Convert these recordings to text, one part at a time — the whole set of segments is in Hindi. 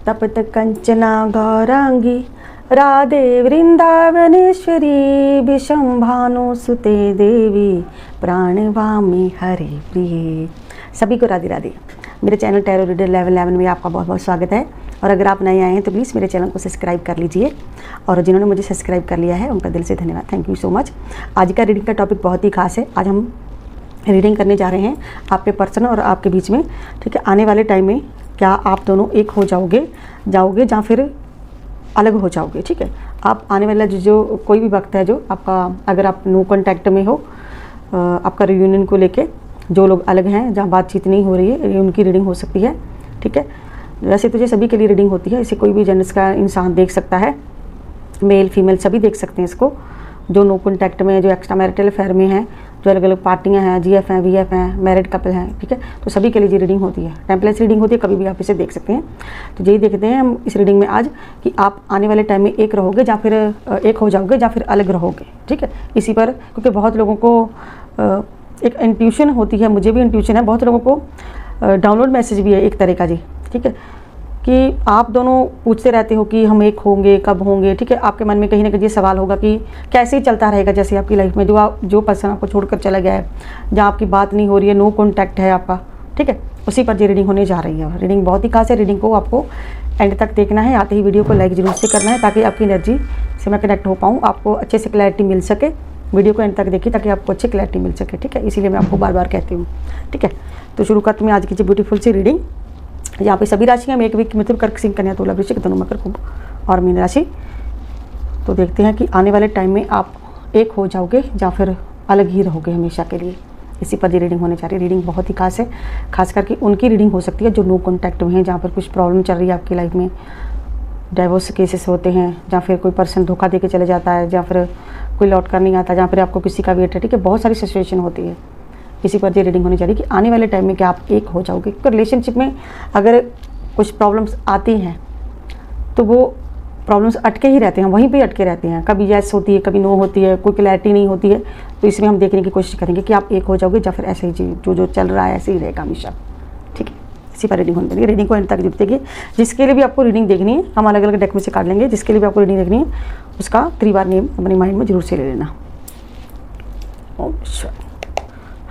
तप्त कंचना गौरांगी राधे वृंदावनेश्वरी विशंभानु सुते देवी प्राणवामी हरे प्रिय। सभी को राधे राधे। मेरे चैनल टैरो रीडर लेवल 11 में आपका बहुत बहुत स्वागत है। और अगर आप नए आए हैं तो प्लीज़ मेरे चैनल को सब्सक्राइब कर लीजिए, और जिन्होंने मुझे सब्सक्राइब कर लिया है उनका दिल से धन्यवाद, थैंक यू सो मच। आज का रीडिंग का टॉपिक बहुत ही खास है। आज हम रीडिंग करने जा रहे हैं आपके पर्सन और आपके बीच में, ठीक है। आने वाले टाइम में क्या आप दोनों एक हो जाओगे या फिर अलग हो जाओगे, ठीक है। आप आने वाला जो कोई भी वक्त है जो आपका, अगर आप नो कॉन्टैक्ट में हो, आपका रियूनियन को लेके जो लोग अलग हैं, जहाँ बातचीत नहीं हो रही है, ये उनकी रीडिंग हो सकती है, ठीक है। वैसे तो ये सभी के लिए रीडिंग होती है, इसे कोई भी जेंडर्स का इंसान देख सकता है, मेल फीमेल सभी देख सकते हैं इसको। जो नो कॉन्टैक्ट में, जो एक्स्ट्रा मैरिटल अफेयर में हैं, जो अलग अलग पार्टियां हैं, जीएफ हैं, वीएफ हैं, मैरिड कपल हैं, ठीक है। तो सभी के लिए ये रीडिंग होती है, टेम्पलेट्स रीडिंग होती है, कभी भी आप इसे देख सकते हैं। तो यही देखते हैं हम इस रीडिंग में आज कि आप आने वाले टाइम में एक रहोगे या फिर एक हो जाओगे या फिर अलग रहोगे, ठीक है। इसी पर, क्योंकि बहुत लोगों को एक इंट्यूशन होती है, मुझे भी इंट्यूशन है, बहुत लोगों को डाउनलोड मैसेज भी है एक तरह का जी, ठीक है, कि आप दोनों पूछते रहते हो कि हम एक होंगे, कब होंगे, ठीक है। आपके मन में कहीं ना कहीं ये सवाल होगा कि कैसे ही चलता रहेगा, जैसे आपकी लाइफ में जो पर्सन आपको छोड़कर चला गया है, जहाँ आपकी बात नहीं हो रही है, नो कॉन्टैक्ट है आपका, ठीक है, उसी पर ये रीडिंग होने जा रही है। रीडिंग बहुत ही खास है, रीडिंग को आपको एंड तक देखना है, आते ही वीडियो को लाइक जरूर से करना है ताकि आपकी एनर्जी से मैं कनेक्ट हो पाऊँ, आपको अच्छे से क्लैरिटी मिल सके। वीडियो को एंड तक देखिए ताकि आपको अच्छी क्लैरिटी मिल सके, ठीक है। इसीलिए मैं आपको बार बार कहती हूँ, ठीक है। तो शुरू करते हैं आज की ब्यूटीफुल सी रीडिंग। यहाँ पे सभी राशियाँ में एक वीक मतलब कर्क, सिंह, कन्या, तुला, वृश्चिक, धनु, मकर, कुंभ और मीन राशि। तो देखते हैं कि आने वाले टाइम में आप एक हो जाओगे या फिर अलग ही रहोगे हमेशा के लिए। इसी पर ये रीडिंग होने जा रही है। रीडिंग बहुत ही खास है, खास करके उनकी रीडिंग हो सकती है जो नो कॉन्टैक्ट में हैं, जहाँ पर कुछ प्रॉब्लम चल रही है आपकी लाइफ में, डाइवोर्स केसेस होते हैं, या फिर कोई पर्सन धोखा दे के चले जाता है, या फिर कोई लौट कर नहीं आता, जहाँ पर आपको किसी का वेट है, ठीक है। बहुत सारी सिचुएशन होती है। इसी पर ये रीडिंग होनी चाहिए कि आने वाले टाइम में क्या आप एक हो जाओगे। क्योंकि रिलेशनशिप में अगर कुछ प्रॉब्लम्स आती हैं तो वो प्रॉब्लम्स अटके ही रहते हैं, वहीं पे अटके रहते हैं। कभी यस होती है, कभी नो होती है, कोई क्लैरिटी नहीं होती है। तो इसमें हम देखने की कोशिश करेंगे कि आप एक हो जाओगे या फिर ऐसे ही जो चल रहा है ऐसे ही रहेगा हमेशा, ठीक है। इसी पर रीडिंग होनी चाहिए। रीडिंग को एंड तक जरूर देखिए। जिसके लिए भी आपको रीडिंग देखनी है, हम अलग अलग डेक में से काट लेंगे। जिसके लिए भी आपको रीडिंग देखनी है उसका 3 बार नेम अपने माइंड में जरूर से ले लेना। ओम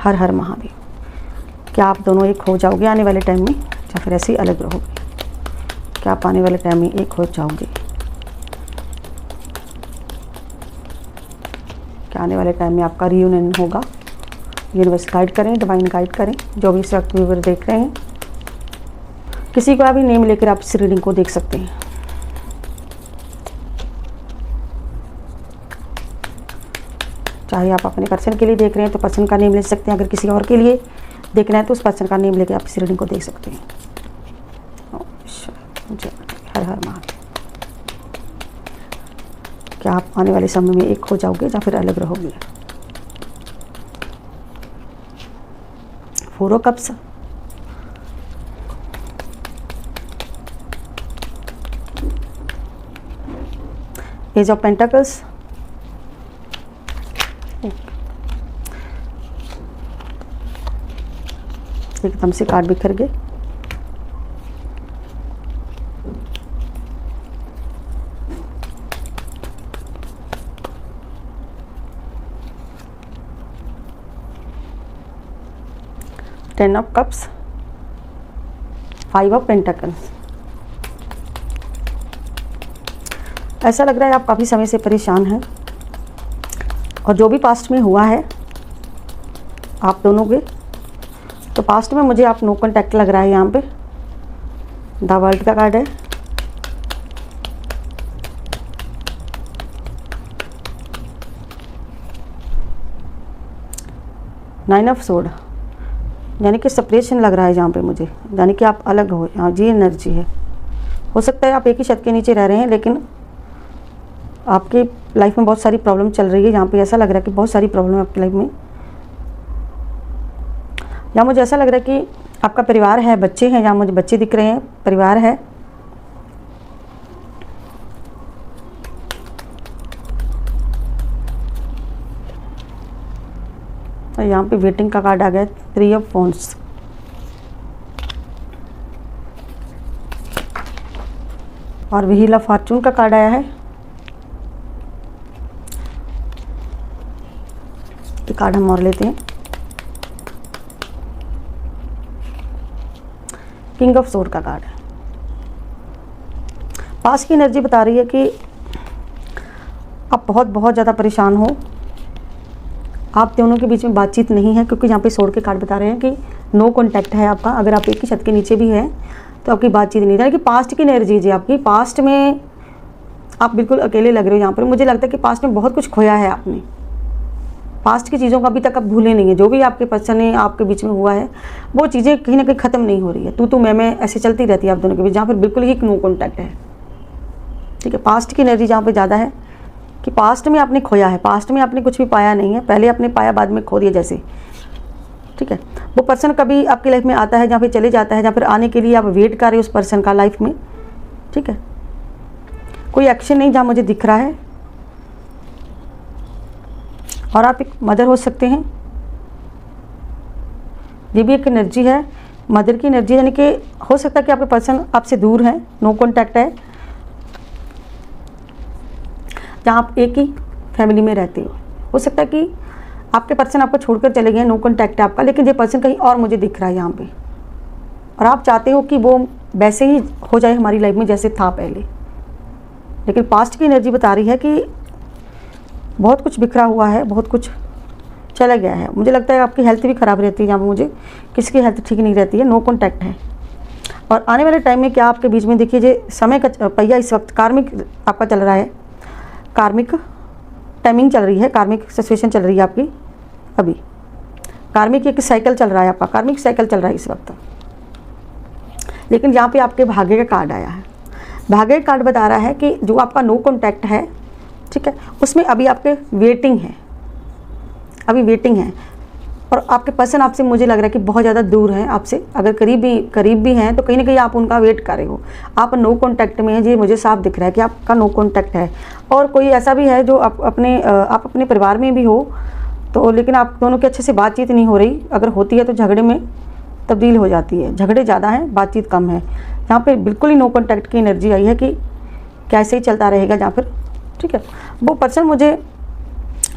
हर हर महादेव। क्या आप दोनों एक हो जाओगे आने वाले टाइम में या फिर ऐसे ही अलग रहोगे? क्या आप आने वाले टाइम में एक हो जाओगे? क्या आने वाले टाइम में आपका रियूनियन होगा? यूनिवर्स गाइड करें, डिवाइन गाइड करें, जो भी इस वक्त व्यूअर देख रहे हैं। किसी का भी नेम लेकर आप इस रीडिंग को देख सकते हैं। चाहे आप अपने पर्सन के लिए देख रहे हैं तो पर्सन का नेम ले सकते हैं, अगर किसी और के लिए देखना है तो उस पर्सन का नेम लेकर आप इस रीडिंग को देख सकते हैं। हर हर महादेव। क्या आप आने वाले समय में एक हो जाओगे या फिर अलग रहोगे? 4 of cups, ace of pentacles, एकदम से कार्ड बिखर गए। Ten of cups, 5 of pentacles. ऐसा लग रहा है आप काफ़ी समय से परेशान हैं, और जो भी पास्ट में हुआ है आप दोनों के, तो पास्ट में मुझे आप नो कॉन्टैक्ट लग रहा है। यहाँ पे द वर्ल्ड का कार्ड है, नाइन ऑफ सोर्ड, यानी कि सेपरेशन लग रहा है जहाँ पे मुझे, यानी कि आप अलग हो। यहाँ जी एनर्जी है। हो सकता है आप एक ही छत के नीचे रह रहे हैं, लेकिन आपकी लाइफ में बहुत सारी प्रॉब्लम चल रही है। यहाँ पे ऐसा लग रहा है कि बहुत सारी प्रॉब्लम है आपकी लाइफ में। या मुझे ऐसा लग रहा है कि आपका परिवार है, बच्चे हैं, यहाँ मुझे बच्चे दिख रहे हैं, परिवार है। और यहाँ पे वेटिंग का कार्ड आ गया, 3 ऑफ फोन्स। और व्हील ऑफ फॉर्चून का कार्ड आया है। ये कार्ड हम और लेते हैं। किंग ऑफ सोर्ड का कार्ड है। पास की एनर्जी बता रही है कि आप बहुत ज़्यादा परेशान हो, आप दोनों के बीच में बातचीत नहीं है, क्योंकि यहाँ पे सोर्ड के कार्ड बता रहे हैं कि नो कॉन्टैक्ट है आपका। अगर आप एक ही छत के नीचे भी हैं तो आपकी बातचीत नहीं, यानी कि पास्ट की एनर्जी जी आपकी। पास्ट में आप बिल्कुल अकेले लग रहे हो यहाँ पर। मुझे लगता है कि पास्ट में बहुत कुछ खोया है आपने, पास्ट की चीज़ों का अभी तक आप भूले नहीं है। जो भी आपके पर्सन ने आपके बीच में हुआ है वो चीज़ें कहीं ना कहीं ख़त्म नहीं हो रही है। तू मैं ऐसे चलती रहती है आप दोनों के बीच, जहाँ पर बिल्कुल ही नो कॉन्टैक्ट है। ठीक है, पास्ट की एनर्जी जहाँ पे ज़्यादा है कि पास्ट में आपने खोया है, पास्ट में आपने कुछ भी पाया नहीं है, पहले आपने पाया बाद में खो दिया जैसे। ठीक है, वो पर्सन कभी आपकी लाइफ में आता है जहाँ पे चले जाता है, जहाँ पर आने के लिए आप वेट कर रहे हो उस पर्सन का लाइफ में। ठीक है, कोई एक्शन नहीं जहाँ मुझे दिख रहा है। और आप एक मदर हो सकते हैं, ये भी एक एनर्जी है, मदर की एनर्जी, यानी कि हो सकता है कि आपके पर्सन आपसे दूर है, नो कॉन्टैक्ट है, जहाँ आप एक ही फैमिली में रहते हो सकता है कि आपके पर्सन आपको छोड़कर चले गए, नो कॉन्टैक्ट है आपका, लेकिन ये पर्सन कहीं और मुझे दिख रहा है यहाँ पे, और आप चाहते हो कि वो वैसे ही हो जाए हमारी लाइफ में जैसे था पहले। लेकिन पास्ट की एनर्जी बता रही है कि बहुत कुछ बिखरा हुआ है, बहुत कुछ चला गया है। मुझे लगता है आपकी हेल्थ भी ख़राब रहती है, जहाँ पर मुझे किसी की हेल्थ ठीक नहीं रहती है, नो कॉन्टैक्ट है। और आने वाले टाइम में क्या आपके बीच में देखिए, जे समय का पहिया इस वक्त कार्मिक आपका चल रहा है, कार्मिक टाइमिंग चल रही है, कार्मिक सिचुएशन चल रही है आपकी अभी। कार्मिक एक साइकिल चल रहा है आपका, कार्मिक साइकिल चल रहा है इस वक्त। लेकिन यहाँ पे आपके भाग्य का कार्ड आया है। भाग्य का कार्ड बता रहा है कि जो आपका नो कॉन्टैक्ट है, ठीक है, उसमें अभी आपके वेटिंग है, अभी वेटिंग है। और आपके पर्सन आपसे मुझे लग रहा है कि बहुत ज़्यादा दूर हैं आपसे। अगर करीब भी हैं तो कहीं ना कहीं आप उनका वेट कर रहे हो, आप नो कॉन्टैक्ट में हैं। ये मुझे साफ दिख रहा है कि आपका नो कॉन्टैक्ट है। और कोई ऐसा भी है जो आप अपने परिवार में भी हो तो, लेकिन आप दोनों की अच्छे से बातचीत नहीं हो रही। अगर होती है तो झगड़े में तब्दील हो जाती है, झगड़े ज़्यादा हैं, बातचीत कम है। यहाँ पर बिल्कुल ही नो कॉन्टैक्ट की एनर्जी आई है कि कैसे ही चलता रहेगा जहाँ पर। ठीक है, वो पर्सन मुझे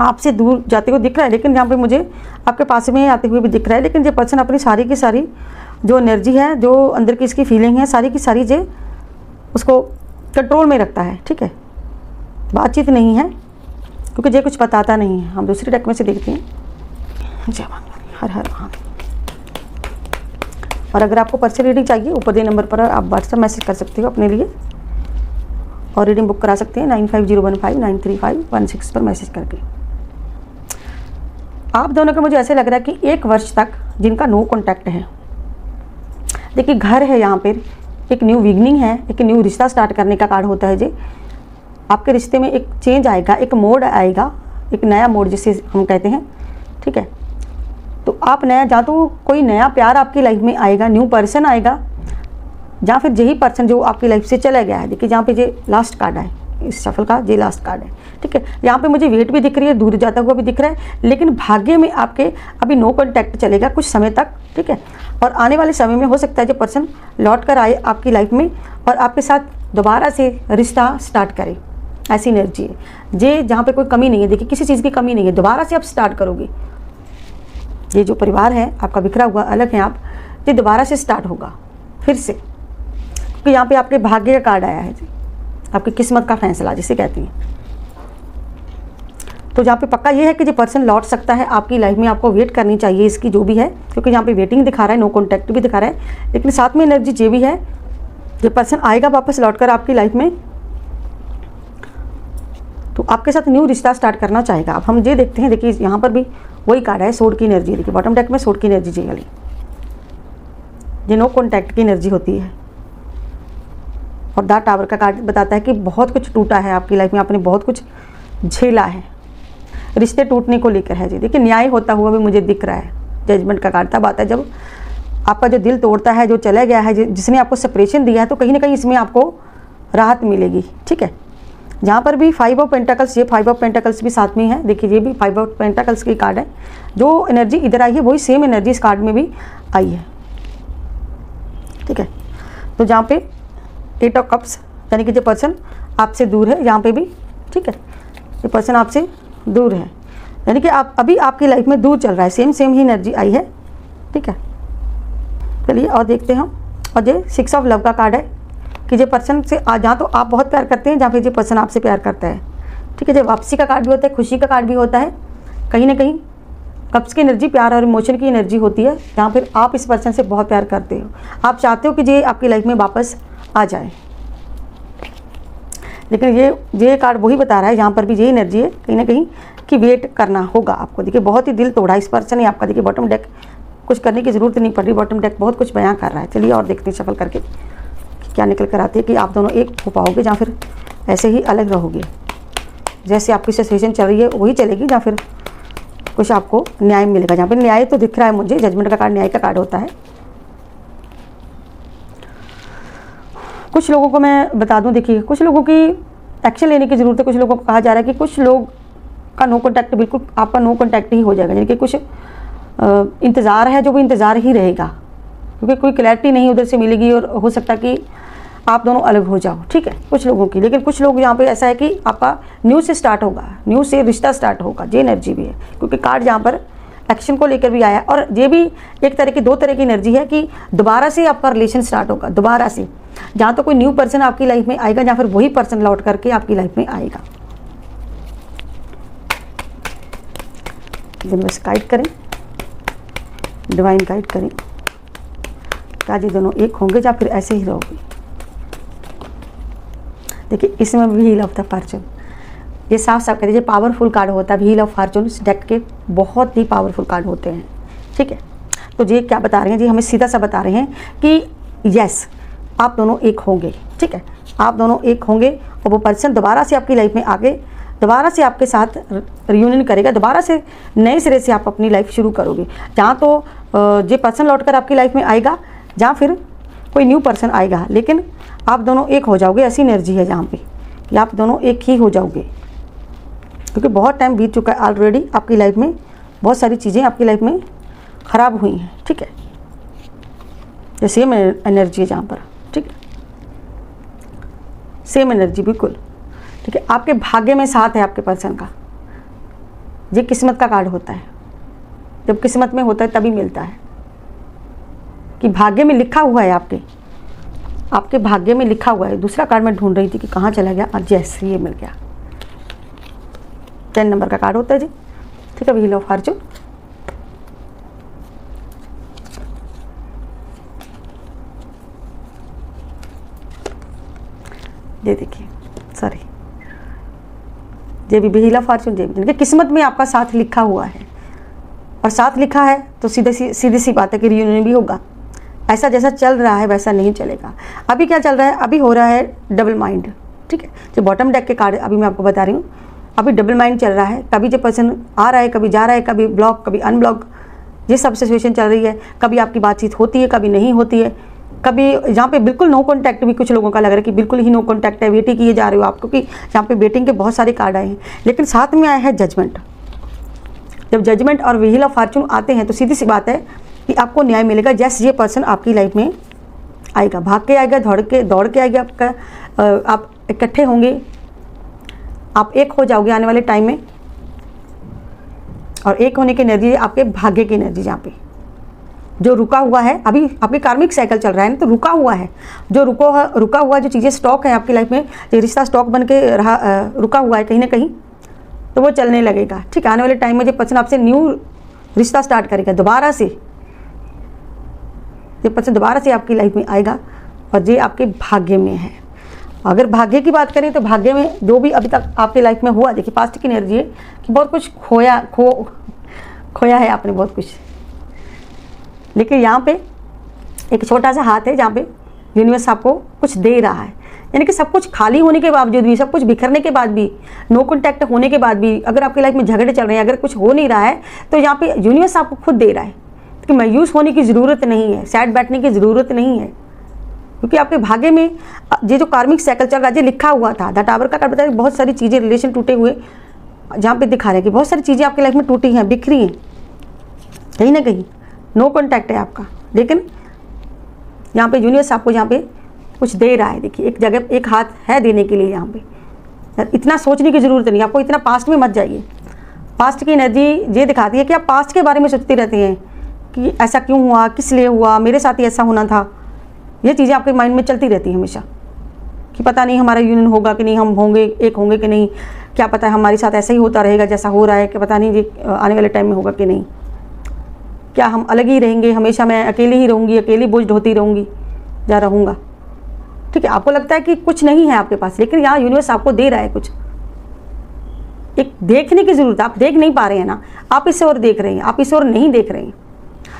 आपसे दूर जाते हुए दिख रहा है, लेकिन यहाँ पे मुझे आपके पास में आते हुए भी दिख रहा है। लेकिन ये पर्सन अपनी सारी की सारी जो एनर्जी है, जो अंदर की इसकी फीलिंग है, सारी की सारी जे उसको कंट्रोल में रखता है। ठीक है, बातचीत नहीं है क्योंकि ये कुछ बताता नहीं है। हम दूसरे डेक में से देखते हैं। जय माता हर हर महादेव। और अगर आपको पर्सनल रीडिंग चाहिए, ऊपर दे नंबर पर आप व्हाट्सएप मैसेज कर सकते हो अपने लिए, और रीडिंग बुक करा सकते हैं 9501593516 पर मैसेज करके। आप दोनों का मुझे ऐसे लग रहा है कि 1 वर्ष तक जिनका नो कॉन्टैक्ट है, देखिए घर है यहाँ पर, एक न्यू बिगनिंग है, एक न्यू रिश्ता स्टार्ट करने का कार्ड होता है जी। आपके रिश्ते में एक चेंज आएगा, एक मोड़ आएगा, एक नया मोड़ जिसे हम कहते हैं। ठीक है, तो आप नया, जहाँ तो कोई नया प्यार आपकी लाइफ में आएगा, न्यू पर्सन आएगा, जहाँ फिर यही पर्सन जो आपकी लाइफ से चला गया है। देखिए जहाँ पे ये लास्ट कार्ड है इस शफल का, ये लास्ट कार्ड है। ठीक है, यहाँ पे मुझे वेट भी दिख रही है, दूर जाता हुआ भी दिख रहा है, लेकिन भाग्य में आपके अभी नो कॉन्टैक्ट चलेगा कुछ समय तक। ठीक है, और आने वाले समय में हो सकता है जो पर्सन लौट कर आए आपकी लाइफ में और आपके साथ दोबारा से रिश्ता स्टार्ट करे, ऐसी एनर्जी है। ये जहाँ पे कोई कमी नहीं है, देखिए किसी चीज़ की कमी नहीं है, दोबारा से आप स्टार्ट करोगे। ये जो परिवार है आपका बिखरा हुआ, अलग है आप, ये दोबारा से स्टार्ट होगा फिर से, क्योंकि यहाँ पे आपके भाग्य का कार्ड आया है जी, आपकी किस्मत का फैसला जिसे कहती हैं। तो जहाँ पे पक्का ये है कि जो पर्सन लौट सकता है आपकी लाइफ में, आपको वेट करनी चाहिए इसकी जो भी है, क्योंकि यहाँ पे वेटिंग दिखा रहा है, नो कॉन्टैक्ट भी दिखा रहा है, लेकिन साथ में एनर्जी ये भी है ये पर्सन आएगा वापस लौट कर आपकी लाइफ में, तो आपके साथ न्यू रिश्ता स्टार्ट करना चाहेगा। अब हम ये देखते हैं, देखिए यहाँ पर भी वही कार्ड है, सोर्ड की एनर्जी। देखिए बॉटम डेक में सोर्ड की एनर्जी जी वाली, ये नो कॉन्टैक्ट की एनर्जी होती है। और द टावर का कार्ड बताता है कि बहुत कुछ टूटा है आपकी लाइफ में, आपने बहुत कुछ झेला है, रिश्ते टूटने को लेकर है जी। देखिए न्याय होता हुआ भी मुझे दिख रहा है। जजमेंट का कार्ड तब आता है जब आपका जो दिल तोड़ता है, जो चला गया है, जिसने आपको सेपरेशन दिया है, तो कहीं ना कहीं इसमें आपको राहत मिलेगी। ठीक है, जहाँ पर भी 5 ऑफ पेंटाकल्स, ये 5 ऑफ पेंटाकल्स भी साथ में है। देखिए ये भी 5 ऑफ पेंटाकल्स की कार्ड है। जो एनर्जी इधर आई है वही सेम एनर्जी इस कार्ड में भी आई है। ठीक है, तो जहाँ पे 8 ऑफ कप्स यानी कि जो पर्सन आपसे दूर है यहाँ पे भी, ठीक है, ये पर्सन आपसे दूर है, यानी कि आप अभी आपकी लाइफ में दूर चल रहा है, सेम ही एनर्जी आई है, ठीक है। चलिए और देखते हैं। और ये 6 ऑफ लव का कार्ड है कि जो पर्सन से जहाँ तो आप बहुत प्यार करते हैं, जहाँ पे जो पर्सन आपसे प्यार करता है, ठीक है। जो वापसी का कार्ड भी होता है, खुशी का कार्ड भी होता है, कहीं ना कहीं कब्ज़ की एनर्जी, प्यार और इमोशन की एनर्जी होती है, जहाँ फिर आप इस पर्सन से बहुत प्यार करते हो, आप चाहते हो कि ये आपकी लाइफ में वापस आ जाए। लेकिन ये कार्ड वही बता रहा है, यहाँ पर भी यही एनर्जी है कहीं ना कहीं कि वेट करना होगा आपको। देखिए बहुत ही दिल तोड़ा इस पर्सन ने आपका। देखिए बॉटम डेक कुछ करने की ज़रूरत नहीं पड़ रही, बॉटम डेक बहुत कुछ बयां कर रहा है। चलिए और देखते हैं शफल करके क्या निकल कर आती है कि आप दोनों एक हो पाओगे या फिर ऐसे ही अलग रहोगे। जैसे आपकी सिचुएशन चल रही है वही चलेगी, या फिर कुछ आपको न्याय मिलेगा। जहाँ पर न्याय तो दिख रहा है मुझे, जजमेंट का कार्ड न्याय का कार्ड होता है। कुछ लोगों को मैं बता दूं, देखिए कुछ लोगों की एक्शन लेने की ज़रूरत है। कुछ लोगों को कहा जा रहा है कि कुछ लोग का नो कॉन्टैक्ट, बिल्कुल आपका नो कॉन्टैक्ट ही हो जाएगा, यानी कि कुछ इंतज़ार है जो वो इंतज़ार ही रहेगा, क्योंकि कोई क्लैरिटी नहीं उधर से मिलेगी और हो सकता है कि आप दोनों अलग हो जाओ, ठीक है, कुछ लोगों की। लेकिन कुछ लोग यहाँ पे ऐसा है कि आपका न्यू से स्टार्ट होगा, न्यू से रिश्ता स्टार्ट होगा, ये एनर्जी भी है, क्योंकि कार्ड यहाँ पर एक्शन को लेकर भी आया है। और ये भी एक तरह की, दो तरह की एनर्जी है कि दोबारा से आपका रिलेशन स्टार्ट होगा, दोबारा से, जहाँ तो कोई न्यू पर्सन आपकी लाइफ में आएगा, या फिर वही पर्सन लौट करके आपकी लाइफ में आएगा। यूनिवर्स गाइड करें, डिवाइन गाइड करें, क्या ये दोनों एक होंगे या फिर ऐसे ही रहोगे। देखिए इसमें व्हील ऑफ द फॉर्चून, ये साफ साफ कह दीजिए पावरफुल कार्ड होता है। व्हील ऑफ फॉर्चून इस डेक के बहुत ही पावरफुल कार्ड होते हैं, ठीक है। तो ये क्या बता रहे हैं जी, हमें सीधा सा बता रहे हैं कि यस आप दोनों एक होंगे, ठीक है, आप दोनों एक होंगे और वो पर्सन दोबारा से आपकी लाइफ में आके दोबारा से आपके साथ रियूनियन करेगा, दोबारा से नए सिरे से आप अपनी लाइफ शुरू करोगे। जहाँ तो ये पर्सन लौटकर आपकी लाइफ में आएगा, जहाँ फिर कोई न्यू पर्सन आएगा, लेकिन आप दोनों एक हो जाओगे। ऐसी एनर्जी है जहाँ पे कि आप दोनों एक ही हो जाओगे, क्योंकि बहुत टाइम बीत चुका है ऑलरेडी, आपकी लाइफ में बहुत सारी चीज़ें आपकी लाइफ में ख़राब हुई हैं, ठीक है। ये सेम एनर्जी है जहाँ पर, ठीक है, सेम एनर्जी बिल्कुल, ठीक है। आपके भाग्य में साथ है आपके पर्सन का। ये किस्मत का कार्ड होता है, जब किस्मत में होता है तभी मिलता है, कि भाग्य में लिखा हुआ है, आपके भाग्य में लिखा हुआ है। दूसरा कार्ड मैं ढूंढ रही थी कि कहाँ चला गया, आज जैसे ये मिल गया। 10 नंबर का कार्ड होता है जी, ठीक है, व्हील ऑफ फॉर्चून। ये देखिए, सॉरी, ये भी व्हील ऑफ फॉर्चून, जिनके किस्मत में आपका साथ लिखा हुआ है, और साथ लिखा है तो सीधी सी बात है कि रियूनियन भी होगा। ऐसा जैसा चल रहा है वैसा नहीं चलेगा। अभी क्या चल रहा है, अभी हो रहा है डबल माइंड, ठीक है। जो बॉटम डेक के कार्ड अभी मैं आपको बता रही हूँ, अभी डबल माइंड चल रहा है। कभी जो पर्सन आ रहा है, कभी जा रहा है, कभी ब्लॉक कभी अनब्लॉक, ये सब सिचुएशन चल रही है। कभी आपकी बातचीत होती है, कभी नहीं होती है, कभी यहाँ पे बिल्कुल नो कॉन्टैक्ट भी कुछ लोगों का लग रहा है कि बिल्कुल ही नो कॉन्टैक्ट है, वेटिंग किए जा रहे हो आप, क्योंकि यहाँ पे वेटिंग के बहुत सारे कार्ड आए हैं। लेकिन साथ में आया है जजमेंट। जब जजमेंट और व्हील ऑफ फॉर्चून आते हैं तो सीधी सी बात है कि आपको न्याय मिलेगा। जैसे ये पर्सन आपकी लाइफ में आएगा, भाग के आएगा, दौड़ के आएगा, आपका आप इकट्ठे होंगे, आप एक हो जाओगे आने वाले टाइम में। और एक होने की एनर्जी आपके भाग्य की एनर्जी, जहाँ पे जो रुका हुआ है, अभी आपके कार्मिक साइकिल चल रहा है ना, तो रुका हुआ है, जो रुका हुआ जो चीज़ें स्टॉक है आपकी लाइफ में, ये रिश्ता स्टॉक बन के रहा, रुका हुआ है कहीं ना कहीं, तो वो चलने लगेगा, ठीक है। आने वाले टाइम में जो पर्सन आपसे न्यू रिश्ता स्टार्ट करेगा, दोबारा से ये पर्सन दोबारा से आपकी लाइफ में आएगा, और ये आपके भाग्य में है। अगर भाग्य की बात करें तो भाग्य में जो भी अभी तक आपकी लाइफ में हुआ, देखिए पास्ट की एनर्जी है कि बहुत कुछ खोया है आपने, बहुत कुछ। लेकिन यहाँ पे एक छोटा सा हाथ है जहाँ पे यूनिवर्स आपको कुछ दे रहा है, यानी कि सब कुछ खाली होने के बावजूद भी, सब कुछ बिखरने के बाद भी, नो कॉन्टैक्ट होने के बाद भी, अगर आपकी लाइफ में झगड़े चल रहे हैं, अगर कुछ हो नहीं रहा है, तो यहाँ पे यूनिवर्स आपको खुद दे रहा है कि मायूस होने की ज़रूरत नहीं है, सैड बैठने की ज़रूरत नहीं है, क्योंकि आपके भाग्य में ये जो कार्मिक साइकिल चल रहा है, ये लिखा हुआ था। द टावर का कार्ड बताया बहुत सारी चीज़ें, रिलेशन टूटे हुए जहाँ पे दिखा रहे हैं कि बहुत सारी चीज़ें आपकी लाइफ में टूटी हैं, बिखरी हैं, कहीं ना कहीं नो कॉन्टैक्ट है आपका। लेकिन यहाँ पे यूनिवर्स आपको यहाँ पे कुछ दे रहा है। देखिए एक जगह एक हाथ है देने के लिए यहाँ पे। इतना सोचने की ज़रूरत नहीं, आपको इतना पास्ट में मत जाइए। पास्ट की एनर्जी ये दिखाती है कि आप पास्ट के बारे में सोचती रहती हैं कि ऐसा क्यों हुआ, किस लिए हुआ, मेरे साथ ही ऐसा होना था। ये चीज़ें आपके माइंड में चलती रहती हैं हमेशा कि पता नहीं हमारा यूनियन होगा कि नहीं, हम होंगे एक होंगे कि नहीं, क्या पता है हमारे साथ ऐसा ही होता रहेगा जैसा हो रहा है, कि पता नहीं ये आने वाले टाइम में होगा कि नहीं, क्या हम अलग ही रहेंगे, हमेशा मैं अकेली ही रहूँगी, अकेली बोझ ढोती रहूँगी या रहूँगा। ठीक है, आपको लगता है कि कुछ नहीं है आपके पास, लेकिन यहाँ यूनिवर्स आपको दे रहा है कुछ। एक देखने की ज़रूरत है, आप देख नहीं पा रहे हैं ना, आप इस ओर देख रहे हैं, आप इस ओर नहीं देख रहे हैं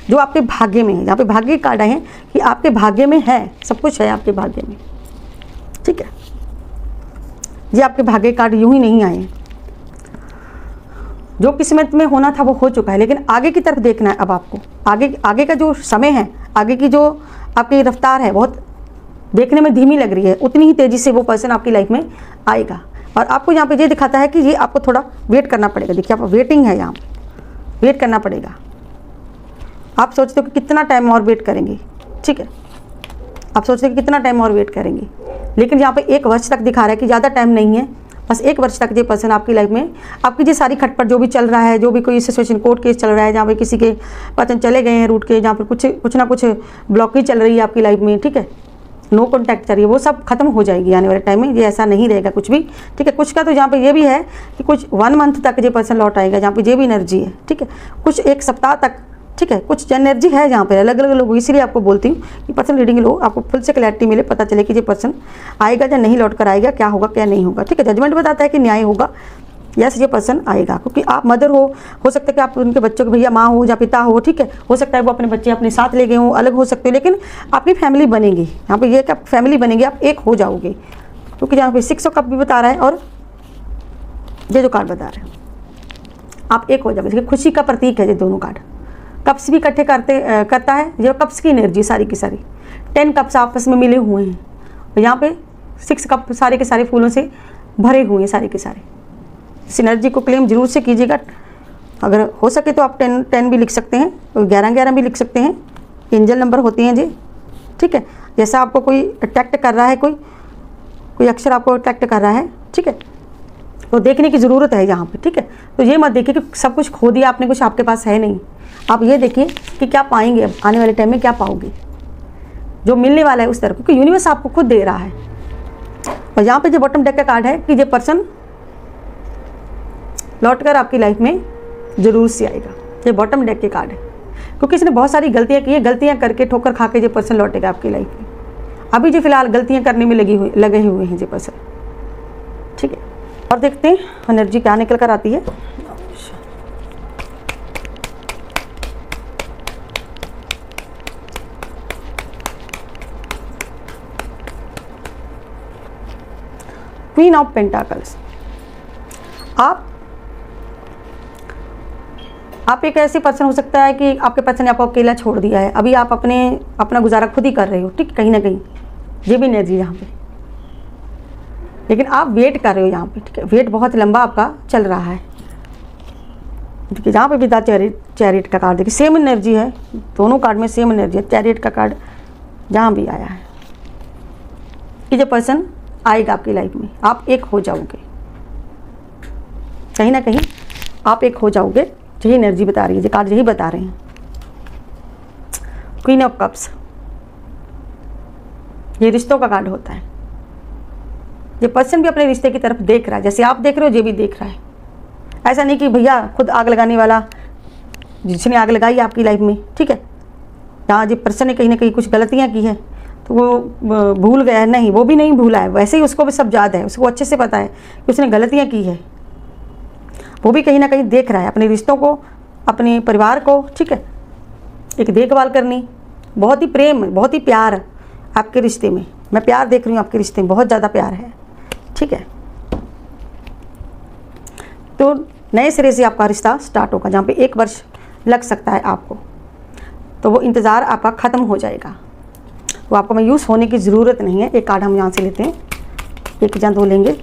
जो आपके भाग्य में है। यहाँ पे भाग्य कार्ड आए हैं कि आपके भाग्य में है, सब कुछ है आपके भाग्य में। ठीक है, ये आपके भाग्य कार्ड यूं ही नहीं आए, जो किस्मत में होना था वो हो चुका है, लेकिन आगे की तरफ देखना है अब आपको। आगे का जो समय है, आगे की जो आपकी रफ्तार है, बहुत देखने में धीमी लग रही है, उतनी ही तेज़ी से वो पर्सन आपकी लाइफ में आएगा। और आपको यहाँ पे ये दिखाता है कि ये आपको थोड़ा वेट करना पड़ेगा। देखिए आप वेटिंग है, यहाँ पे वेट करना पड़ेगा। आप सोचते हो कि कितना टाइम और वेट करेंगे, ठीक है, आप सोचते हो कि कितना टाइम और वेट करेंगे, लेकिन यहाँ पे 1 वर्ष तक दिखा रहा है कि ज़्यादा टाइम नहीं है, बस 1 वर्ष तक ये पर्सन आपकी लाइफ में, आपकी जो सारी खटपट जो भी चल रहा है, जो भी कोई सिचुएशन कोर्ट केस चल रहा है, जहाँ पे किसी के पर्सन चले गए हैं रूट के, जहाँ पर कुछ ना कुछ ब्लॉकेज चल रही है आपकी लाइफ में, ठीक है, नो कॉन्टैक्ट चल रही है, वो सब खत्म हो जाएगी आने वाले टाइम में। ये ऐसा नहीं रहेगा कुछ भी, ठीक है। कुछ का तो यहाँ पे ये भी है कि कुछ 1 मंथ तक ये पर्सन लौट आएगा, जहाँ पे ये भी एनर्जी है, ठीक है, कुछ 1 सप्ताह तक, ठीक है, कुछ एनर्जी है जहाँ पे अलग अलग लोग। इसलिए आपको बोलती हूँ कि पर्सन रीडिंग लो, आपको फुल से क्लैरिटी मिले, पता चले कि ये पर्सन आएगा या नहीं लौट कर आएगा, क्या होगा क्या नहीं होगा, ठीक है। जजमेंट बताता है कि न्याय होगा, यस ये पर्सन आएगा, क्योंकि आप मदर हो सकता है कि आप उनके बच्चों के भैया माँ हो या पिता हो, ठीक है, हो सकता है वो अपने बच्चे अपने साथ ले गए हों, अलग हो सकते हो, लेकिन आपकी फैमिली बनेगी। यहाँ पे ये कि आप फैमिली बनेगी, आप एक हो जाओगे, क्योंकि यहाँ पे 6 कप भी बता रहा है और ये जो कार्ड बता रहा है आप एक हो जाओगे। खुशी का प्रतीक है ये दोनों कार्ड। कप्स भी इकट्ठे करता है, ये कप्स की एनर्जी सारी की सारी, 10 कप्स आपस में मिले हुए हैं, और यहाँ पे 6 कप सारे के सारे फूलों से भरे हुए हैं सारे के सारे। इस एनर्जी को क्लेम जरूर से कीजिएगा। अगर हो सके तो आप 10 भी लिख सकते हैं, और 11 भी लिख सकते हैं। एंजल नंबर होते हैं जी, ठीक है। जैसा आपको कोई अट्रैक्ट कर रहा है, कोई अक्षर आपको अट्रैक्ट कर रहा है, ठीक है, तो देखने की ज़रूरत है यहाँ पे, ठीक है। तो ये मत देखिए कि सब कुछ खो दिया आपने, कुछ आपके पास है नहीं। आप ये देखिए कि क्या पाएंगे, अब आने वाले टाइम में क्या पाओगे, जो मिलने वाला है उस तरफ, क्योंकि यूनिवर्स आपको खुद दे रहा है। और यहाँ पे जो बॉटम डेक का कार्ड है कि ये पर्सन लौटकर आपकी लाइफ में ज़रूर से आएगा। ये बॉटम डेक के कार्ड है, क्योंकि इसने बहुत सारी गलतियाँ की है, गलतियाँ करके ठोकर खा के ये पर्सन लौटेगा आपकी लाइफ में। अभी जो फिलहाल गलतियाँ करने में लगे हुए हैं ये पर्सन, ठीक है। और देखते हैं एनर्जी क्या निकल कर आती है। Queen of pentacles. आप एक ऐसे पर्सन हो सकता है कि आपके पर्सन ने आपको अकेला छोड़ दिया है, अभी आप अपना गुजारा खुद ही कर रहे हो, ठीक, कहीं ना कहीं ये भी एनर्जी यहाँ पे, लेकिन आप वेट कर रहे हो यहाँ पे, ठीक है। वेट बहुत लंबा आपका चल रहा है, ठीक है। जहाँ पे भी द चैरियट का कार्ड देखिए, सेम एनर्जी है, दोनों कार्ड में सेम एनर्जी है। चैरियट का कार्ड जहाँ भी आया है कि जो पर्सन आएगा आपकी लाइफ में, आप एक हो जाओगे, कहीं ना कहीं आप एक हो जाओगे। यही एनर्जी बता रही है, ये कार्ड यही बता रहे हैं। क्वीन ऑफ कप्स, ये रिश्तों का कार्ड होता है। ये पर्सन भी अपने रिश्ते की तरफ देख रहा है, जैसे आप देख रहे हो ये भी देख रहा है। ऐसा नहीं कि भैया खुद आग लगाने वाला जिसने आग लगाई आपकी लाइफ में, ठीक है, यहाँ जो पर्सन ने कहीं ना कहीं कुछ गलतियाँ की है तो वो भूल गया है, नहीं, वो भी नहीं भूला है, वैसे ही उसको भी सब याद है, उसको अच्छे से पता है कि उसने गलतियाँ की है। वो भी कहीं ना कहीं देख रहा है अपने रिश्तों को, अपने परिवार को, ठीक है। एक देखभाल करनी, बहुत ही प्रेम, बहुत ही प्यार आपके रिश्ते में, मैं प्यार देख रही हूँ आपके रिश्ते में, बहुत ज़्यादा प्यार है, ठीक है। तो नए सिरे से आपका रिश्ता स्टार्ट होगा, जहाँ पे 1 वर्ष लग सकता है आपको, तो वो इंतज़ार आपका ख़त्म हो जाएगा। वो आपको मायूस होने की ज़रूरत नहीं है। एक कार्ड हम यहाँ से लेते हैं, 1 या 2 लेंगे।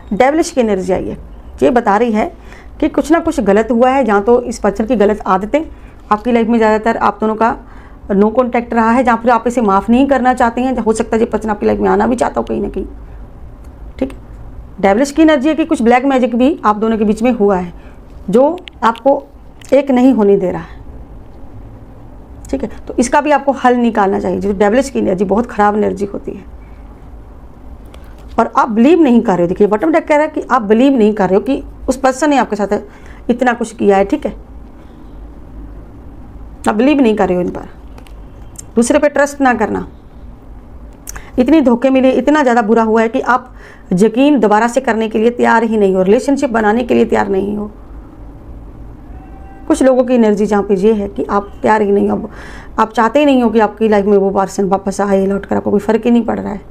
डेविलिश की एनर्जी आई है, ये बता रही है कि कुछ ना कुछ गलत हुआ है, जहाँ तो इस पर्सन की गलत आदतें आपकी लाइफ में ज़्यादातर आप दोनों का नो कॉन्टैक्ट रहा है, जहाँ पर आप इसे माफ़ नहीं करना चाहते हैं। हो सकता है ये पर्सन आपकी लाइफ में आना भी चाहता हो कहीं ना कहीं, ठीक है। डेविलिश की एनर्जी है कि कुछ ब्लैक मैजिक भी आप दोनों के बीच में हुआ है जो आपको एक नहीं होने दे रहा है, ठीक है। तो इसका भी आपको हल निकालना चाहिए। जो डेविलिश की एनर्जी बहुत ख़राब एनर्जी होती है और आप बिलीव नहीं कर रहे हो। देखिए बॉटम डेक कह रहा है कि आप बिलीव नहीं कर रहे हो कि उस पर्सन ने आपके साथ इतना कुछ किया है, ठीक है। आप बिलीव नहीं कर रहे हो इन पर, दूसरे पे ट्रस्ट ना करना। इतनी धोखे मिले, इतना ज़्यादा बुरा हुआ है कि आप यकीन दोबारा से करने के लिए तैयार ही नहीं हो, रिलेशनशिप बनाने के लिए तैयार नहीं हो। कुछ लोगों की एनर्जी जहाँ पे ये है कि आप तैयार ही नहीं हो, आप चाहते ही नहीं हो कि आपकी लाइफ में वो पर्सन वापस आए लौट कर, आपको कोई फ़र्क ही नहीं पड़ रहा है।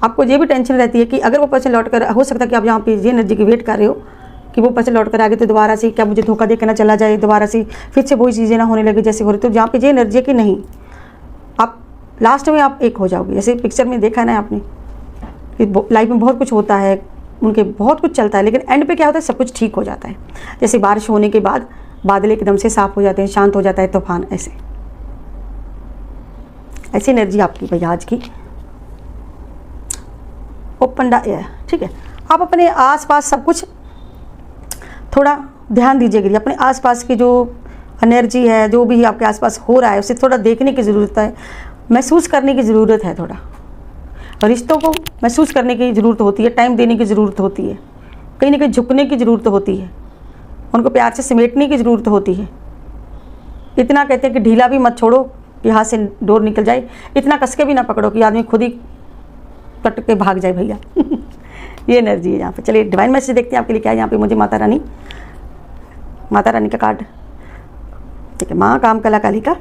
आपको ये भी टेंशन रहती है कि अगर वो पर्सन लौट कर, हो सकता है कि आप यहाँ पे ये एनर्जी की वेट कर रहे हो कि वो पर्सन लौट कर आ गए तो दोबारा से क्या मुझे धोखा दे के ना चला जाए, दोबारा से फिर से वही चीज़ें ना होने लगे जैसे हो रही। तो जहाँ पे ये एनर्जी है कि नहीं, आप लास्ट में आप एक हो जाओगे। जैसे पिक्चर में देखा ना आपने कि लाइफ में बहुत कुछ होता है, उनके बहुत कुछ चलता है, लेकिन एंड पे क्या होता है, सब कुछ ठीक हो जाता है। जैसे बारिश होने के बाद बादल एकदम से साफ हो जाते हैं, शांत हो जाता है तूफान, ऐसी एनर्जी आपकी भैया आज की। ओपन द एयर, ठीक है। आप अपने आसपास सब कुछ थोड़ा ध्यान दीजिएगा। अपने आसपास की जो एनर्जी है, जो भी आपके आसपास हो रहा है, उसे थोड़ा देखने की ज़रूरत है, महसूस करने की ज़रूरत है। थोड़ा रिश्तों को महसूस करने की ज़रूरत होती है, टाइम देने की ज़रूरत होती है, कहीं ना कहीं झुकने की ज़रूरत होती है, उनको प्यार से समेटने की ज़रूरत होती है। इतना कहते हैं कि ढीला भी मत छोड़ो कि हाथ से डोर निकल जाए, इतना कस के भी ना पकड़ो कि आदमी खुद ही कट के भाग जाए भैया। ये एनर्जी है यहाँ पे। चलिए डिवाइन मैसेज देखते हैं आपके लिए क्या है यहाँ पे। मुझे माता रानी का कार्ड, ठीक है। माँ काम कला काली का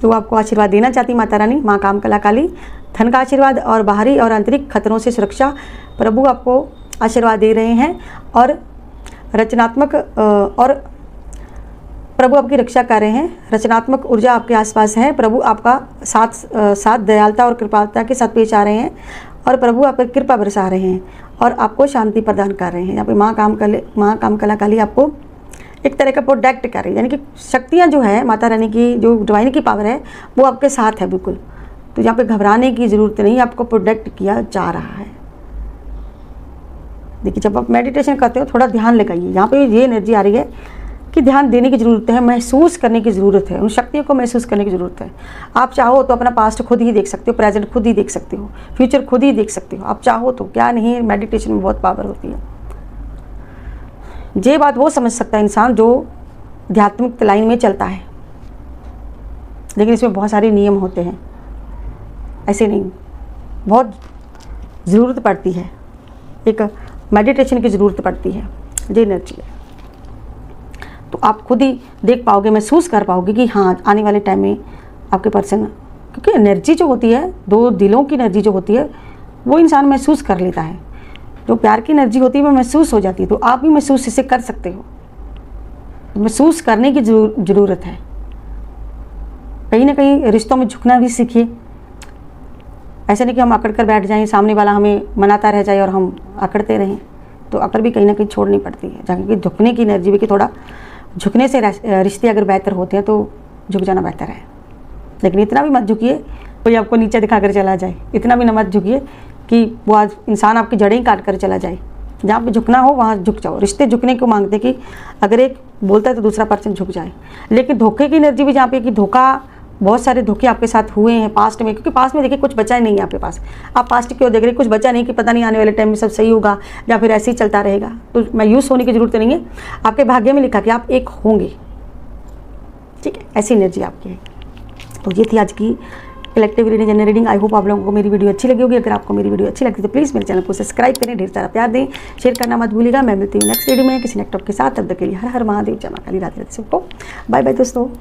जो आपको आशीर्वाद देना चाहती माता रानी, माँ काम कला काली, धन का आशीर्वाद और बाहरी और आंतरिक खतरों से सुरक्षा प्रभु आपको आशीर्वाद दे रहे हैं और रचनात्मक और प्रभु आपकी रक्षा कर रहे हैं। रचनात्मक ऊर्जा आपके आसपास है। प्रभु आपका साथ दयालुता और कृपालुता के साथ पेश आ रहे हैं और प्रभु आप पर कृपा बरसा रहे हैं और आपको शांति प्रदान कर रहे हैं। यहाँ पे माँ काम कला काली आपको एक तरह का प्रोटेक्ट कर रही है, यानी कि शक्तियाँ जो है माता रानी की, जो डिवाइन की पावर है वो आपके साथ है बिल्कुल। तो यहाँ पे घबराने की ज़रूरत नहीं, आपको प्रोटेक्ट किया जा रहा है। देखिए जब आप मेडिटेशन करते हो थोड़ा ध्यान लगाइए। यहाँ पे ये एनर्जी आ रही है कि ध्यान देने की ज़रूरत है, महसूस करने की ज़रूरत है, उन शक्तियों को महसूस करने की ज़रूरत है। आप चाहो तो अपना पास्ट खुद ही देख सकते हो, प्रेजेंट खुद ही देख सकते हो, फ्यूचर खुद ही देख सकते हो। आप चाहो तो, क्या नहीं, मेडिटेशन में बहुत पावर होती है। ये बात वो समझ सकता है इंसान जो आध्यात्मिक लाइन में चलता है, लेकिन इसमें बहुत सारे नियम होते हैं, ऐसे नहीं। बहुत ज़रूरत पड़ती है, एक मेडिटेशन की ज़रूरत पड़ती है। ये एनर्जी है तो आप खुद ही देख पाओगे, महसूस कर पाओगे कि हाँ आने वाले टाइम में आपके पर्सन, क्योंकि एनर्जी जो होती है, दो दिलों की एनर्जी जो होती है वो इंसान महसूस कर लेता है। जो प्यार की एनर्जी होती है वो महसूस हो जाती है, तो आप भी महसूस इसे कर सकते हो। महसूस करने की ज़रूरत है। कहीं ना कहीं रिश्तों में झुकना भी सीखिए। ऐसे नहीं कि हम अकड़ कर बैठ जाएं, सामने वाला हमें मनाता रह जाए और हम अकड़ते रहें, तो अकड़ भी कहीं ना कहीं छोड़नी पड़ती है। जहाँ कि झुकने की एनर्जी भी, कि थोड़ा झुकने से रिश्ते अगर बेहतर होते हैं तो झुक जाना बेहतर है। लेकिन इतना भी मत झुकिए कोई आपको नीचे दिखा कर चला जाए, इतना भी न मत झुकिए कि वो आज इंसान आपकी जड़ें ही काट कर चला जाए। जहाँ पे झुकना हो वहाँ झुक जाओ। रिश्ते झुकने को मांगते कि अगर एक बोलता है तो दूसरा पर्सन झुक जाए। लेकिन धोखे की एनर्जी भी, जहाँ पे कि धोखा, बहुत सारे धोखे आपके साथ हुए हैं पास्ट में, क्योंकि पास्ट में देखिए कुछ बचा ही नहीं है आपके पास। आप पास्ट क्यों देख रहे, कुछ बचा नहीं कि पता नहीं आने वाले टाइम में सब सही होगा या फिर ऐसे ही चलता रहेगा। तो मायूस होने की ज़रूरत नहीं है, आपके भाग्य में लिखा कि आप एक होंगे, ठीक है। ऐसी एनर्जी आपकी है। तो ये थी आज की कलेक्टिव रीडिंग। आई होप आप लोगों को मेरी वीडियो अच्छी लगी होगी। अगर आपको मेरी वीडियो अच्छी लगती है तो प्लीज़ मेरे चैनल को सब्सक्राइब करें, ढेर सारा प्यार दें, शेयर करना मत भूलिएगा। मैं मिलती हूँ नेक्स्ट वीडियो में किसी नेक्स्ट टॉपिक के साथ। तब तक के लिए हर हर महादेव, जय मां काली, राधे राधे। सबको बाय बाय दोस्तों।